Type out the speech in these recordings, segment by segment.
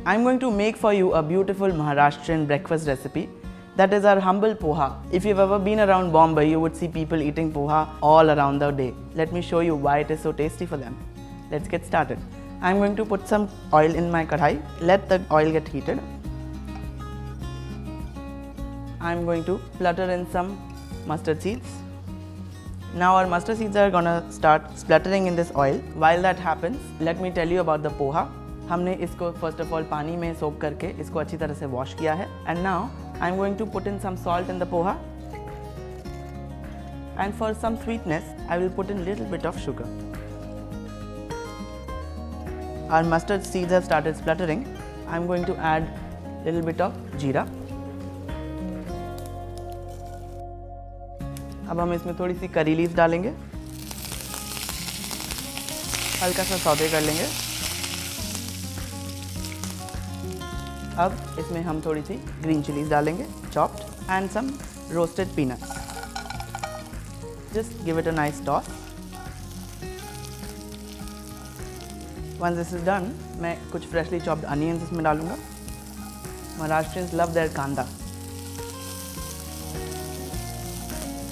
I'm going to make for you a beautiful Maharashtrian breakfast recipe. That is our humble poha. If you've ever been around Bombay, you would see people eating poha all around the day. Let me show you why it is so tasty for them. Let's get started. I'm going to put some oil in my kadhai. Let the oil get heated. I'm going to splatter in some mustard seeds. Now our mustard seeds are gonna start splattering in this oil. While that happens, let me tell you about the poha. हमने इसको first of all पानी में soak करके इसको अच्छी तरह से wash किया है. And now I'm going to put in some salt in the poha. And for some sweetness, I will put in little bit of sugar. Our mustard seeds have started splattering. I'm going to add little bit of jeera. अब हम इसमें थोड़ी सी curry leaves डालेंगे, हल्का सा saute कर लेंगे. अब इसमें हम थोड़ी सी ग्रीन चिलीज डालेंगे, chopped, and some roasted peanuts. Just give it a nice toss. Once this is done, मैं कुछ freshly chopped onions इसमें डालूंगा. Maharashtrians love their kanda.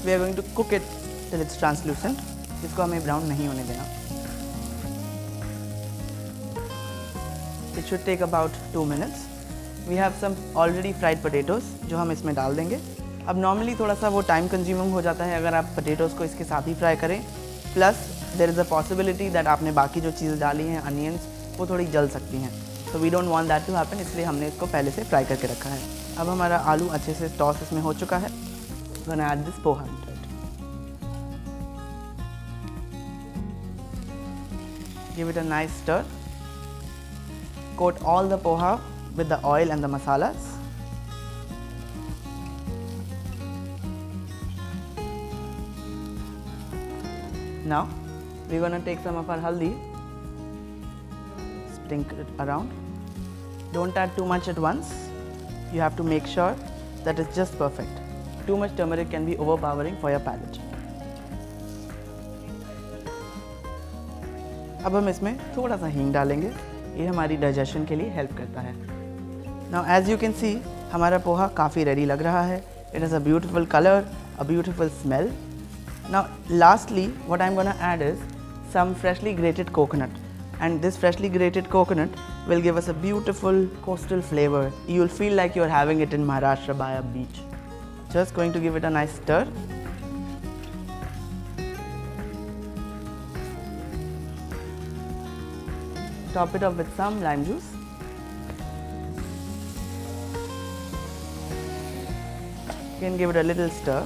We are going to cook it till it's translucent. इसको हमें brown नहीं होने देना. It should take about 2 minutes. We have some already fried potatoes जो हम इसमें डाल देंगे. अब normally थोड़ा सा वो time consuming हो जाता है अगर आप potatoes को इसके साथ ही फ्राई करें. Plus there is a possibility that आपने बाकी जो चीज़ें डाली हैं onions वो थोड़ी जल सकती हैं. So we don't want that to happen, इसलिए हमने इसको पहले से फ्राई करके रखा है. अब हमारा आलू अच्छे से टॉस इसमें हो चुका है. We're gonna add this poha into it. Give it a nice stir. Coat all the poha with the oil and the masalas. Now we're gonna take some of our haldi, sprinkle it around. Don't add too much at once. You have to make sure that it's just perfect. Too much turmeric can be overpowering for your palate. अब हम इसमें थोड़ा सा हींग डालेंगे. ये हमारी digestion के लिए हेल्प करता है. Now as you can see, हमारा पोहा काफ़ी रेडी लग रहा है. It has a beautiful color, a beautiful smell. Now lastly, what I'm gonna add is some freshly grated coconut. And this freshly grated coconut will give us a beautiful coastal flavor. You'll feel like you're having it in Maharashtra by a beach. Just going to give it a nice stir. Top it up with some lime juice. Again, give it a little stir.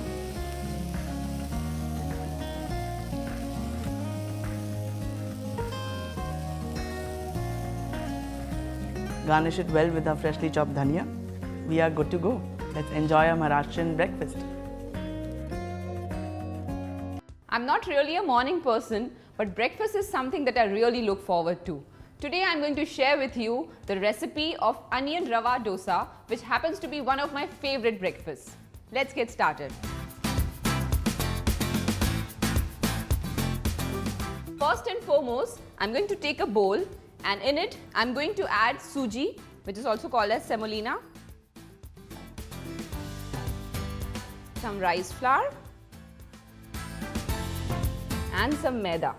Garnish it well with our freshly chopped dhania. We are good to go. Let's enjoy our Maharashtrian breakfast. I'm not really a morning person, but breakfast is something that I really look forward to. Today I'm going to share with you the recipe of onion rava dosa, which happens to be one of my favorite breakfasts. Let's get started. First and foremost, I'm going to take a bowl and in it I'm going to add suji, which is also called as semolina, some rice flour and some maida.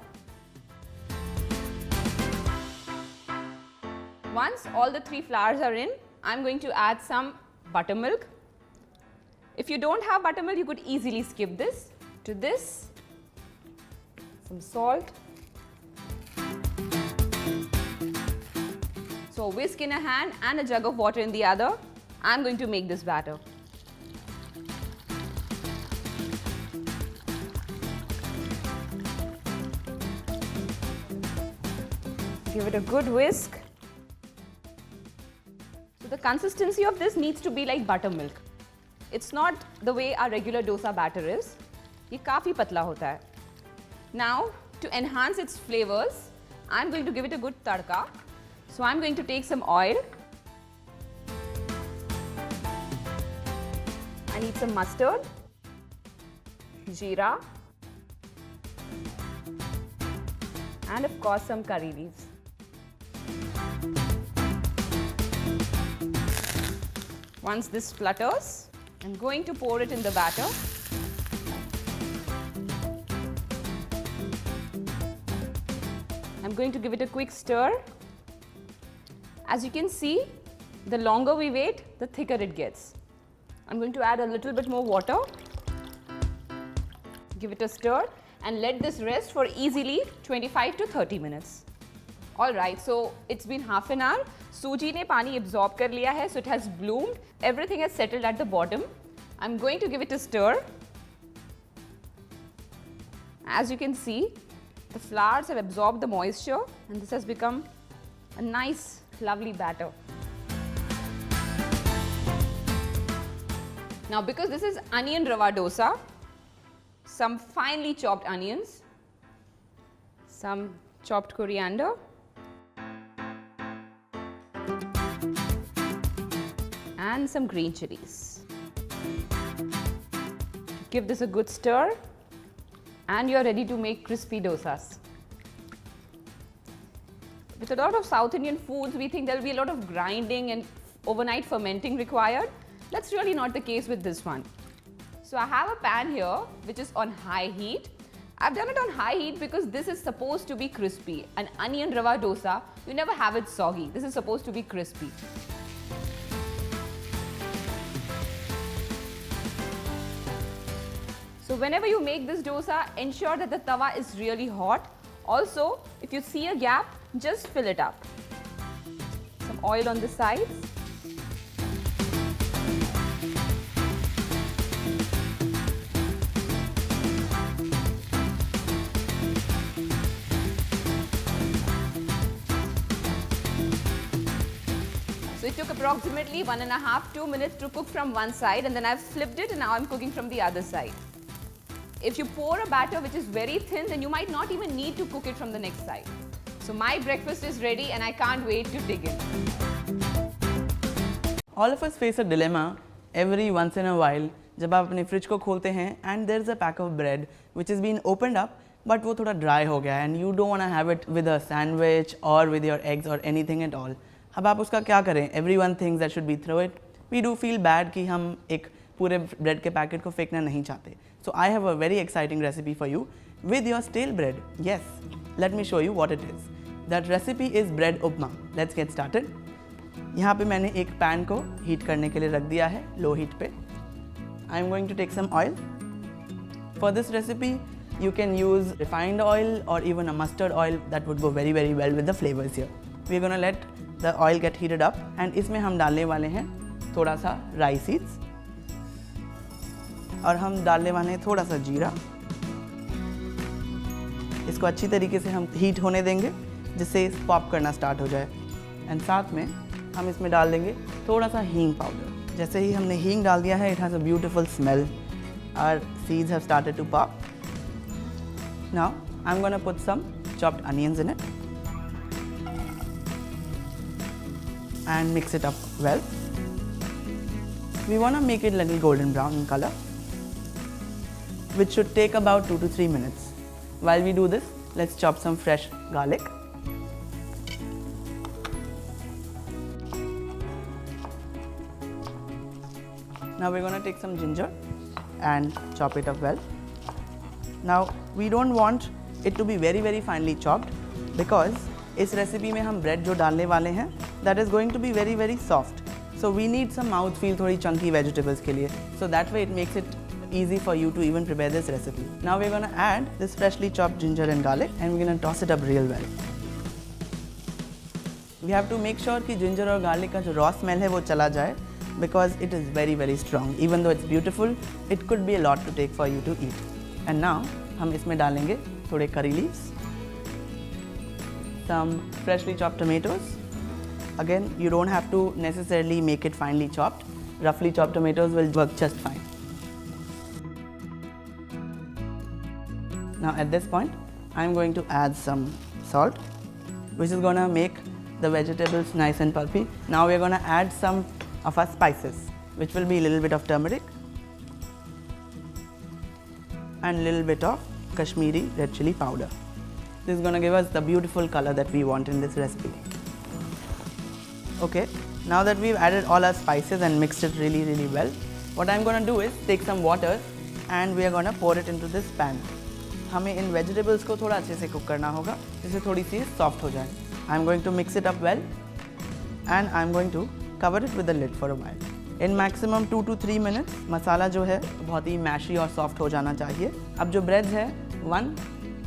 Once all the three flours are in, I'm going to add some buttermilk. If you don't have buttermilk, you could easily skip this. To this, some salt. So whisk in a hand and a jug of water in the other. I'm going to make this batter. Give it a good whisk. So the consistency of this needs to be like buttermilk. It's not the way our regular dosa batter is. ये काफ़ी पतला होता है. Now, to enhance its flavors, I'm going to give it a good tadka. So I'm going to take some oil. I need some mustard, jeera, and of course some curry leaves. Once this flutters, I'm going to pour it in the batter. I'm going to give it a quick stir. As you can see, the longer we wait, the thicker it gets. I'm going to add a little bit more water. Give it a stir and let this rest for easily 25 to 30 minutes. Alright, so it's been half an hour. Suji ne pani absorb kar liya hai, so it has bloomed. Everything has settled at the bottom. I'm going to give it a stir. As you can see, the flours have absorbed the moisture and this has become a nice, lovely batter. Now, because this is onion rava dosa, some finely chopped onions, some chopped coriander, and some green chilies. Give this a good stir and you're ready to make crispy dosas. With a lot of South Indian foods, we think there'll be a lot of grinding and overnight fermenting required. That's really not the case with this one. So I have a pan here which is on high heat. I've done it on high heat because this is supposed to be crispy. An onion rava dosa, you never have it soggy. This is supposed to be crispy. So whenever you make this dosa, ensure that the tawa is really hot. Also, if you see a gap, just fill it up. Some oil on the sides. So it took approximately 1.5–2 minutes to cook from one side, and then I've flipped it and now I'm cooking from the other side. If you pour a batter which is very thin, then you might not even need to cook it from the next side. So my breakfast is ready and I can't wait to dig in. All of us face a dilemma every once in a while जब आप अपने fridge को खोलते हैं and there's a pack of bread which has been opened up but वो थोड़ा dry हो गया and you don't want to have it with a sandwich or with your eggs or anything at all. अब आप उसका क्या करें? Everyone thinks that should be throw it. We do feel bad कि हम एक पूरे ब्रेड के पैकेट को फेंकना नहीं चाहते. So I have a very exciting recipe for you with your stale bread. Yes, let me show you what it is. That recipe is bread upma. Let's get started. यहाँ पे मैंने एक pan को heat करने के लिए रख दिया है लो हीट पे. I am going to take some oil. For this recipe, you can use refined oil or even a mustard oil that would go very well with the flavors here. We are gonna let the oil get heated up and इसमें हम डालने वाले हैं थोड़ा सा राई seeds और हम डालने वाले हैं थोड़ा सा जीरा. इसको अच्छी तरीके से हम हीट होने देंगे जिससे पॉप करना स्टार्ट हो जाए. एंड साथ में हम इसमें डाल देंगे थोड़ा सा हींग पाउडर. जैसे ही हमने हींग डाल दिया है, it has a beautiful smell. Our seeds have started to pop. Now I am gonna put some chopped onions in it and mix it up well. We want to make it a little golden brown in color, which should take about 2 to 3 minutes. While we do this, let's chop some fresh garlic. Now we're going to take some ginger and chop it up well. Now we don't want it to be very finely chopped because इस recipe में हम bread जो डालने वाले हैं that is going to be very soft. So we need some mouth feel थोड़ी chunky vegetables के लिए. So that way it makes it easy for you to even prepare this recipe. Now we're going to add this freshly chopped ginger and garlic and we're going to toss it up real well. We have to make sure कि ginger और garlic का जो raw smell है वो चला जाए because it is very strong. Even though it's beautiful, it could be a lot to take for you to eat. And now हम इसमें डालेंगे थोड़े curry leaves, some freshly chopped tomatoes. Again, you don't have to necessarily make it finely chopped. Roughly chopped tomatoes will work just fine. Now at this point, I'm going to add some salt, which is going to make the vegetables nice and pulpy. Now we're going to add some of our spices, which will be a little bit of turmeric and a little bit of Kashmiri red chili powder. This is going to give us the beautiful color that we want in this recipe. Okay, Now that we've added all our spices and mixed it really well, what I'm gonna do is take some water and we are gonna pour it into this pan. हमें इन vegetables को थोड़ा अच्छे से cook करना होगा जिससे थोड़ी सी soft हो जाए. I'm going to mix it up well and I'm going to cover it with a lid for a while. In maximum 2 to 3 minutes मसाला जो है बहुत ही मैशी और सॉफ्ट हो जाना चाहिए. अब जो breads है, one,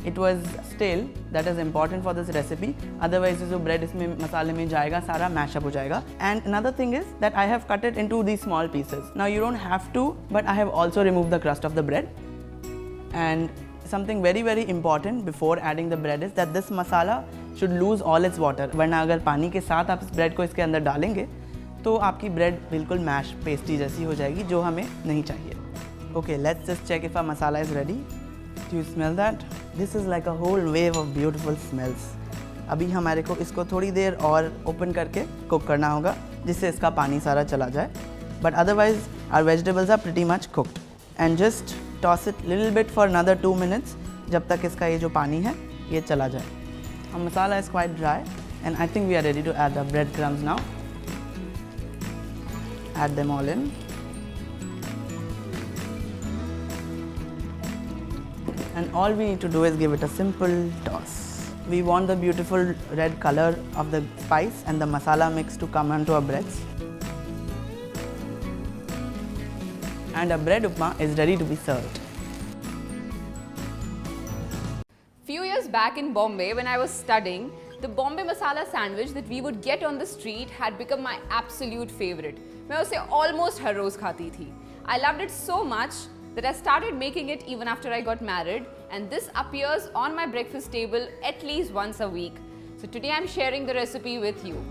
it was stale, that is important for this recipe, otherwise जो bread इसमें मसाले में जाएगा सारा mash up हो जाएगा. And another thing is that I have cut it into these small pieces. Now you don't have to, but I have also removed the crust of the bread. And something very important before adding the bread is that this masala should lose all its water. वरना अगर पानी के साथ आप इस bread को इसके अंदर डालेंगे तो आपकी bread बिल्कुल mash pasty जैसी हो जाएगी जो हमें नहीं चाहिए. Okay, let's just check if our masala is ready. Do you smell that? This is like a whole wave of beautiful smells. अभी हमारे को इसको थोड़ी देर और ओपन करके कुक करना होगा जिससे इसका पानी सारा चला जाए. But otherwise our vegetables are pretty much cooked. And just toss it little bit for another 2 minutes जब तक इसका ये जो पानी है ये चला जाए. Our masala is quite dry and I think we are ready to add the breadcrumbs now. Add them all in. And all we need to do is give it a simple toss. We want the beautiful red color of the spice and the masala mix to come onto our breads. And our bread upma is ready to be served. Few years back in Bombay when I was studying, the Bombay masala sandwich that we would get on the street had become my absolute favorite. मैं उसे almost हर रोज खाती थी. I loved it so much that I started making it even after I got married, and this appears on my breakfast table at least once a week. So today I'm sharing the recipe with you.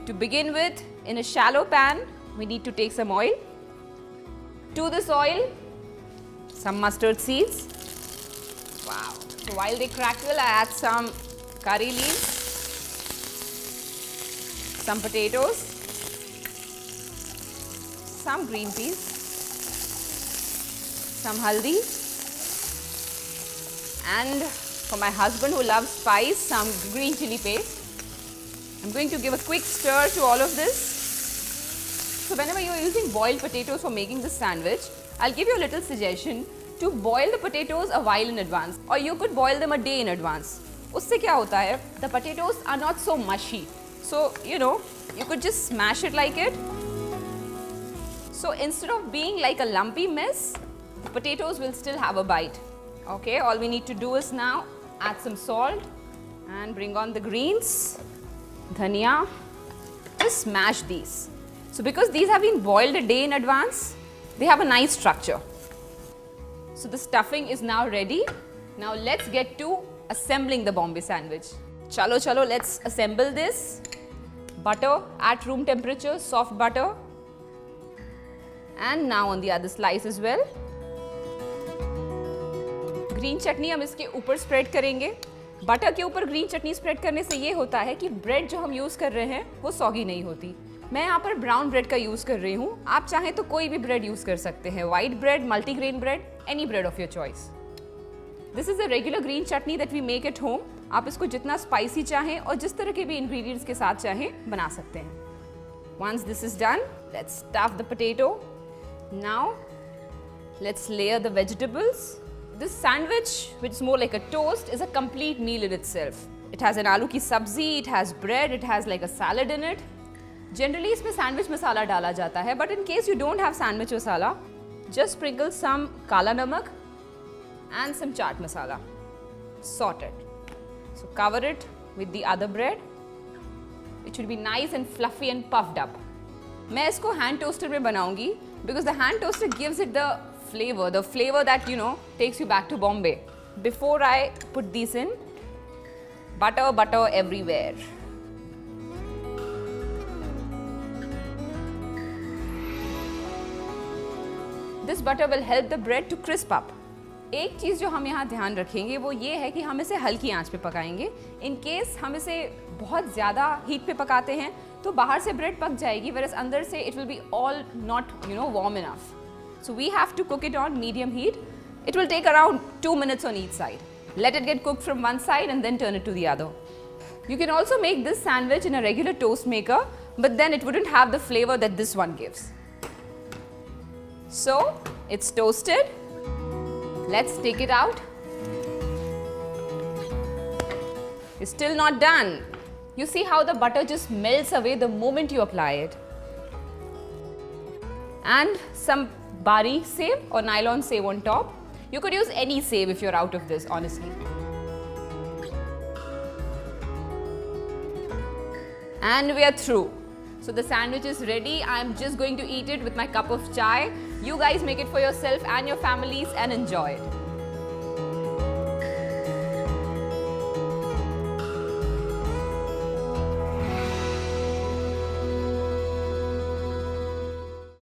To begin with, in a shallow pan, we need to take some oil. To this oil, some mustard seeds. Wow. So while they crackle, I add some curry leaves, some potatoes, some green peas, some haldi, and for my husband who loves spice, some green chili paste. I'm going to give a quick stir to all of this. So whenever you are using boiled potatoes for making this sandwich, I'll give you a little suggestion to boil the potatoes a while in advance, or you could boil them a day in advance. उससे क्या होता है? The potatoes are not so mushy. So, you know, you could just smash it like it. So instead of being like a lumpy mess, the potatoes will still have a bite. Okay, all we need to do is now add some salt and bring on the greens, dhania. Just smash these. So because these have been boiled a day in advance, they have a nice structure. So the stuffing is now ready. Now let's get to assembling the Bombay sandwich. Chalo, let's assemble this. Butter at room temperature, soft butter. And now on the other slice as well. Green chutney हम इसके ऊपर spread करेंगे. Butter के ऊपर green चटनी spread करने से ये होता है कि ब्रेड जो हम यूज़ कर रहे हैं वो सॉगी नहीं होती. मैं यहाँ पर ब्राउन ब्रेड का यूज़ कर रही हूँ. आप चाहें तो कोई भी ब्रेड यूज़ कर सकते हैं. White bread, multigrain bread, any bread of your choice. This is a regular green chutney that we make at home. आप इसको जितना स्पाइसी चाहें और जिस तरह के भी इंग्रेडिएंट्स के साथ चाहें बना सकते हैं. Once this is done, let's stuff the potato. Now, let's layer the vegetables. This sandwich, which is more like a toast, is a complete meal in itself. It has an aloo ki sabzi, it has bread, it has like a salad in it. Generally, इसमें sandwich masala डाला जाता है, but in case you don't have sandwich masala, just sprinkle some kala namak and some chaat masala. Sort it. So cover it with the other bread. It should be nice and fluffy and puffed up. मैं इसको hand toaster में बनाऊंगी because the hand toaster gives it the flavor that, you know, takes you back to Bombay. Before I put these in, butter everywhere. This butter will help the bread to crisp up. एक चीज़ जो हम यहाँ ध्यान रखेंगे वो ये है कि हम इसे हल्की आंच पे पकाएंगे. इन केस हम इसे बहुत ज़्यादा हीट पे पकाते हैं तो बाहर से ब्रेड पक जाएगी, whereas अंदर से it will be all not, you know, warm enough. So we have to cook it on medium heat. It will take around 2 minutes on each side. Let it get cooked from one side and then turn it to the other. You can also make this sandwich in a regular toast maker, but then it wouldn't have the flavor that this one gives. So, it's toasted. Let's take it out. It's still not done. You see how the butter just melts away the moment you apply it. And some bari save or nylon save on top. You could use any save if you're out of this, honestly. And we are through. So the sandwich is ready. I'm just going to eat it with my cup of chai. You guys make it for yourself and your families and enjoy it.